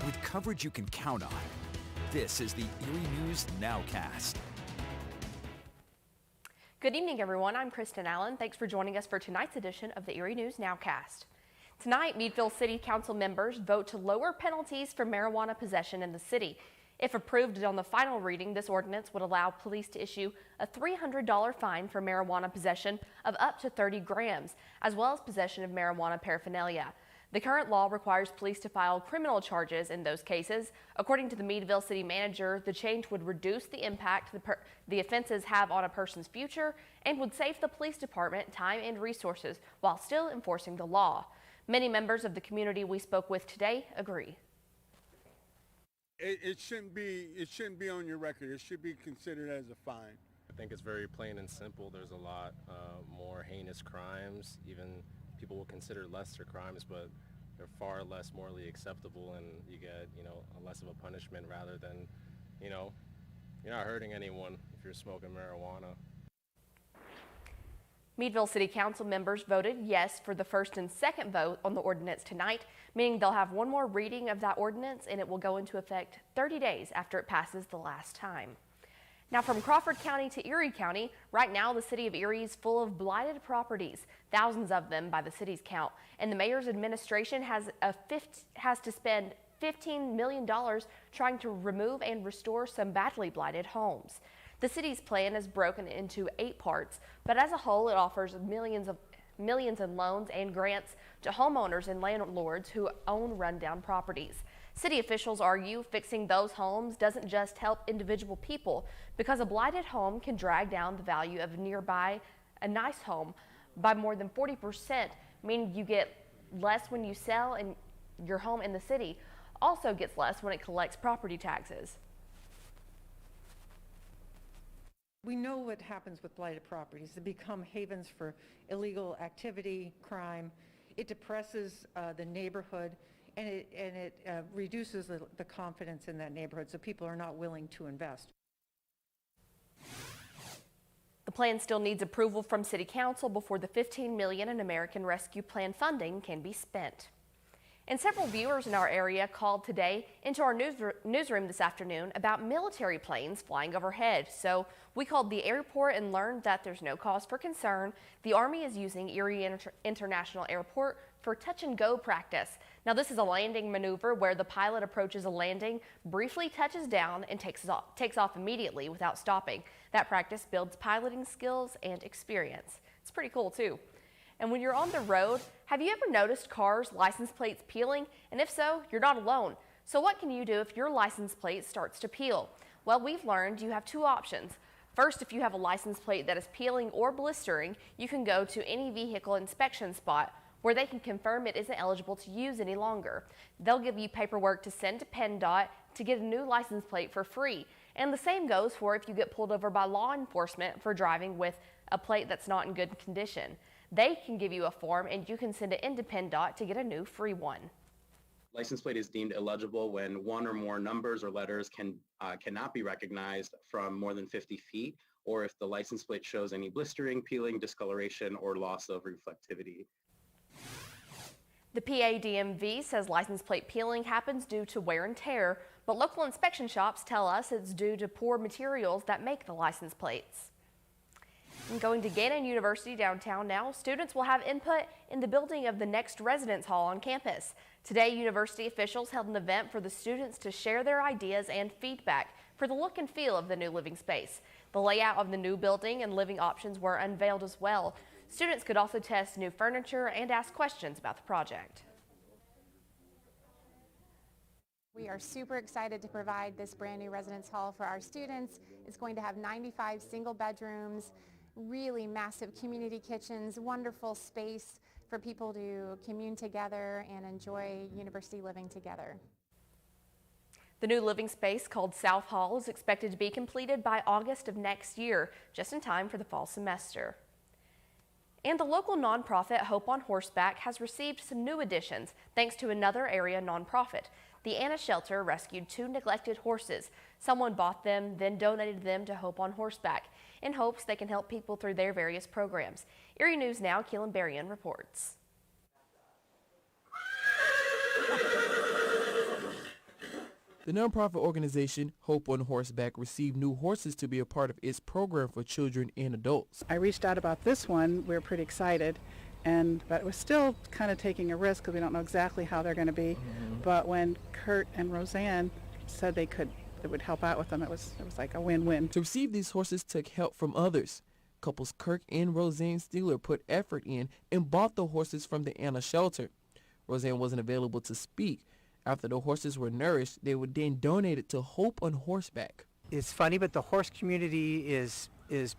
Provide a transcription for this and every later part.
with coverage you can count on. This is the Erie News NOWCAST. Good evening, everyone. I'm Kristen Allen. Thanks for joining us for tonight's edition of the Erie News NOWCAST. Tonight, Meadville City Council members vote to lower penalties for marijuana possession in the city. If approved on the final reading, this ordinance would allow police to issue a $300 fine for marijuana possession of up to 30 grams, as well as possession of marijuana paraphernalia. The current law requires police to file criminal charges in those cases. According to the Meadville City Manager, the change would reduce the impact the offenses have on a person's future and would save the police department time and resources while still enforcing the law. Many members of the community we spoke with today agree. It shouldn't be on your record. It should be considered as a fine. I think it's very plain and simple. There's a lot more heinous crimes. Even people will consider lesser crimes, but they're far less morally acceptable, and you get, a less of a punishment rather than, you're not hurting anyone if you're smoking marijuana. Meadville City Council members voted yes for the first and second vote on the ordinance tonight, meaning they'll have one more reading of that ordinance and it will go into effect 30 days after it passes the last time. Now, from Crawford County to Erie County, right now the city of Erie is full of blighted properties, thousands of them by the city's count, and the mayor's administration has to spend $15 million trying to remove and restore some badly blighted homes. The city's plan is broken into 8 parts, but as a whole, it offers millions in loans and grants to homeowners and landlords who own rundown properties. City officials argue fixing those homes doesn't just help individual people, because a blighted home can drag down the value of a nice home by more than 40%, meaning you get less when you sell, and your home in the city also gets less when it collects property taxes. We know what happens with blighted properties. They become havens for illegal activity, crime. It depresses the neighborhood, and it reduces the confidence in that neighborhood, so people are not willing to invest. The plan still needs approval from City Council before the $15 million in American Rescue Plan funding can be spent. And several viewers in our area called today into our newsroom this afternoon about military planes flying overhead. So we called the airport and learned that there's no cause for concern. The Army is using Erie International Airport for touch and go practice. Now, this is a landing maneuver where the pilot approaches a landing, briefly touches down, and takes off immediately without stopping. That practice builds piloting skills and experience. It's pretty cool too. And when you're on the road, have you ever noticed cars' license plates peeling? And if so, you're not alone. So what can you do if your license plate starts to peel? Well, we've learned you have 2 options. First, if you have a license plate that is peeling or blistering, you can go to any vehicle inspection spot where they can confirm it isn't eligible to use any longer. They'll give you paperwork to send to PennDOT to get a new license plate for free. And the same goes for if you get pulled over by law enforcement for driving with a plate that's not in good condition. They can give you a form and you can send it into PennDOT to get a new free one. License plate is deemed illegible when one or more numbers or letters cannot be recognized from more than 50 feet, or if the license plate shows any blistering, peeling, discoloration, or loss of reflectivity. The PADMV says license plate peeling happens due to wear and tear, but local inspection shops tell us it's due to poor materials that make the license plates. And going to Gannon University downtown now, students will have input in the building of the next residence hall on campus. Today, university officials held an event for the students to share their ideas and feedback for the look and feel of the new living space. The layout of the new building and living options were unveiled as well. Students could also test new furniture and ask questions about the project. We are super excited to provide this brand new residence hall for our students. It's going to have 95 single bedrooms, really massive community kitchens, wonderful space for people to commune together and enjoy university living together. The new living space, called South Hall, is expected to be completed by August of next year, just in time for the fall semester. And the local nonprofit Hope on Horseback has received some new additions thanks to another area nonprofit. The Anna Shelter rescued 2 neglected horses. Someone bought them, then donated them to Hope on Horseback in hopes they can help people through their various programs. Erie News Now, Keelan Berrien reports. The nonprofit organization Hope on Horseback received new horses to be a part of its program for children and adults. I reached out about this one. We were pretty excited, but we're still kind of taking a risk because we don't know exactly how they're going to be. But when Kurt and Roseanne said they would help out with them, it was like a win-win. To receive these horses took help from others. Couples Kirk and Roseanne Steeler put effort in and bought the horses from the Anna shelter. Roseanne wasn't available to speak. After the horses were nourished, they were then donated to Hope on Horseback. It's funny, but the horse community is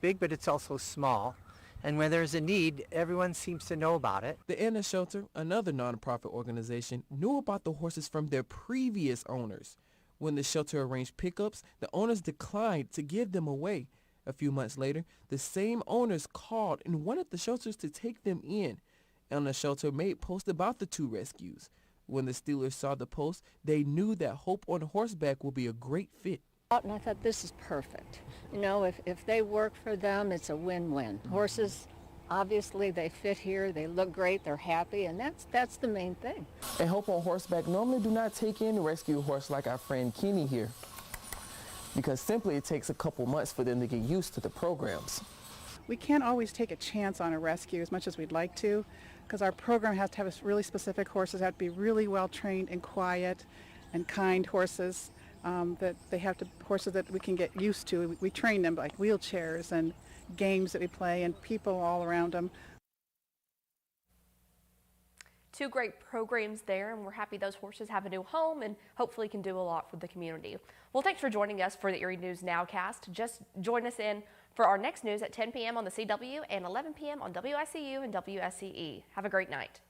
big, but it's also small. And when there's a need, everyone seems to know about it. The Anna Shelter, another nonprofit organization, knew about the horses from their previous owners. When the shelter arranged pickups, the owners declined to give them away. A few months later, the same owners called and wanted the shelters to take them in. Anna Shelter made posts about the two rescues. When the Steelers saw the post, they knew that Hope on Horseback will be a great fit. And I thought, this is perfect. You know, if they work for them, it's a win-win. Horses, obviously, they fit here, they look great, they're happy, and that's the main thing. And Hope on Horseback normally do not take in a rescue horse like our friend Kenny here, because simply it takes a couple months for them to get used to the programs. We can't always take a chance on a rescue as much as we'd like to, because our program has to have really specific horses, have to be really well trained and quiet and kind horses, that they have to, horses that we can get used to. We train them like wheelchairs and games that we play and people all around them. Two great programs there, and we're happy those horses have a new home and hopefully can do a lot for the community. Well, thanks for joining us for the Erie News Nowcast. Just join us in for our next news at 10 p.m. on the CW and 11 p.m. on WICU and WSCE. Have a great night.